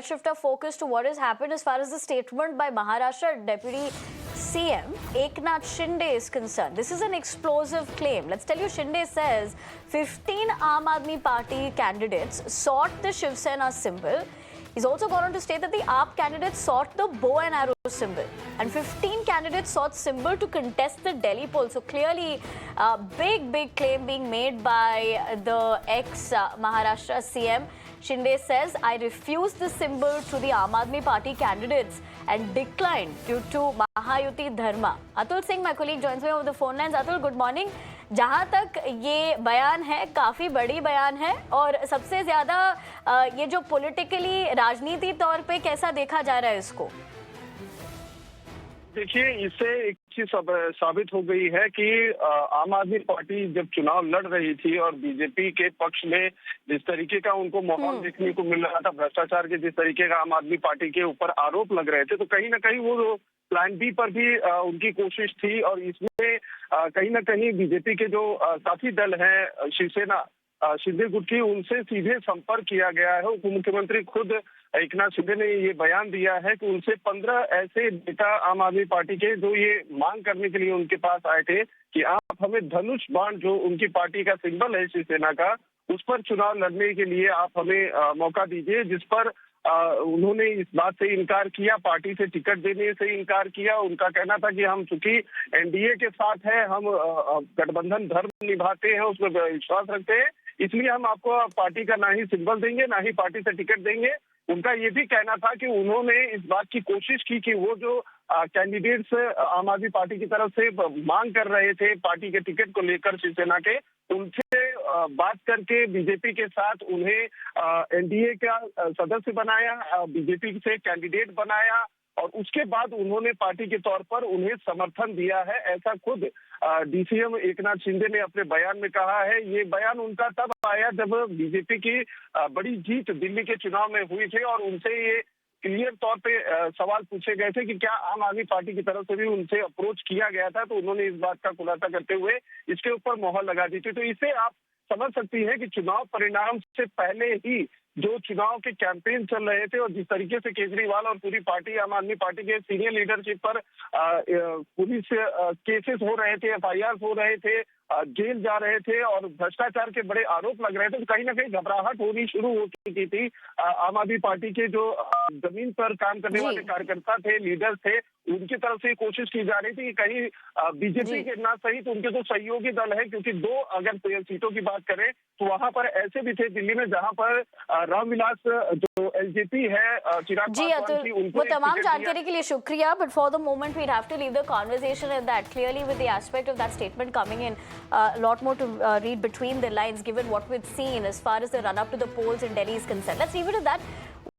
shift our focus to what has happened as far as the statement by Maharashtra Deputy CM Eknath Shinde is concerned. This is an explosive claim. Let's tell you, Shinde says 15 Aam Aadmi Party candidates sought the Shiv Sena symbol. He's also gone on to state that the AAP candidates sought the bow and arrow symbol, and 15 candidates sought symbol to contest the Delhi poll. So clearly, big claim being made by the ex-Maharashtra CM. Shinde says, I refused the symbol to the Aam Aadmi Party candidates and declined due to Mahayuti Dharma. Atul Singh, my colleague, joins me over the phone lines. Atul, good morning. जहाँ तक ये बयान है, काफ़ी बड़ी बयान है और सबसे ज़्यादा ये जो पॉलिटिकली राजनीति तौर पे कैसा देखा जा रहा है इसको? देखिए, इससे एक चीज साबित हो गई है कि आम आदमी पार्टी जब चुनाव लड़ रही थी और बीजेपी के पक्ष में जिस तरीके का उनको माहौल देखने को मिल रहा था, भ्रष्टाचार के जिस तरीके का आम आदमी पार्टी के ऊपर आरोप लग रहे थे, तो कहीं ना कहीं वो प्लान बी पर भी उनकी कोशिश थी। और इसमें कहीं ना कहीं बीजेपी के जो साथी दल हैं शिवसेना शिंदे गुट की, उनसे सीधे संपर्क किया गया है। उप मुख्यमंत्री खुद एकनाथ शिंदे ने ये बयान दिया है कि उनसे 15 ऐसे नेता आम आदमी पार्टी के जो ये मांग करने के लिए उनके पास आए थे कि आप हमें धनुष बाण, जो उनकी पार्टी का सिंबल है शिवसेना का, उस पर चुनाव लड़ने के लिए आप हमें मौका दीजिए, जिस पर उन्होंने इस बात से इनकार किया, पार्टी से टिकट देने से इनकार किया। उनका कहना था कि हम चूंकि एनडीए के साथ है, हम गठबंधन धर्म निभाते हैं, उसमें विश्वास रखते हैं, इसलिए हम आपको पार्टी का ना ही सिंबल देंगे, ना ही पार्टी से टिकट देंगे। उनका ये भी कहना था कि उन्होंने इस बात की कोशिश की कि वो जो कैंडिडेट्स आम आदमी पार्टी की तरफ से मांग कर रहे थे पार्टी के टिकट को लेकर शिवसेना के, उनसे बात करके बीजेपी के साथ उन्हें एनडीए का सदस्य बनाया, बीजेपी से कैंडिडेट बनाया और उसके बाद उन्होंने पार्टी के तौर पर उन्हें समर्थन दिया है। ऐसा खुद डीसीएम एकनाथ शिंदे ने अपने बयान में कहा है। ये बयान उनका तब आया जब बीजेपी की बड़ी जीत दिल्ली के चुनाव में हुई थी और उनसे ये क्लियर तौर पे सवाल पूछे गए थे कि क्या आम आदमी पार्टी की तरफ से भी उनसे अप्रोच किया गया था, तो उन्होंने इस बात का खुलासा करते हुए इसके ऊपर मोहर लगा दी थी। तो इससे आप समझ सकती है कि चुनाव परिणाम से पहले ही जो चुनाव के कैंपेन चल रहे थे और जिस तरीके से केजरीवाल और पूरी पार्टी आम आदमी पार्टी के सीनियर लीडरशिप पर पुलिस केसेस हो रहे थे, एफआईआर हो रहे थे, जेल जा रहे थे और भ्रष्टाचार के बड़े आरोप लग रहे थे, तो कहीं ना कहीं घबराहट होनी शुरू हो चुकी थी। आम आदमी पार्टी के जो जमीन पर काम करने वाले कार्यकर्ता थे, लीडर्स थे, उनकी तरफ से कोशिश की जा रही थी कि कहीं बीजेपी के ना सही तो उनके जो सहयोगी दल है, क्योंकि 2 अगर सीटों की बात करें तो वहां पर ऐसे भी थे दिल्ली में जहां पर रामविलास जो एलजेपी है, चिराग पासवान की, उनको तमाम जानकारी के लिए शुक्रिया। But for the moment we have to leave the conversation at that, clearly with the aspect of that statement coming in, lot more to read between the lines given what we've seen as far as the run up to the polls in Delhi is concerned. Let's leave it at that.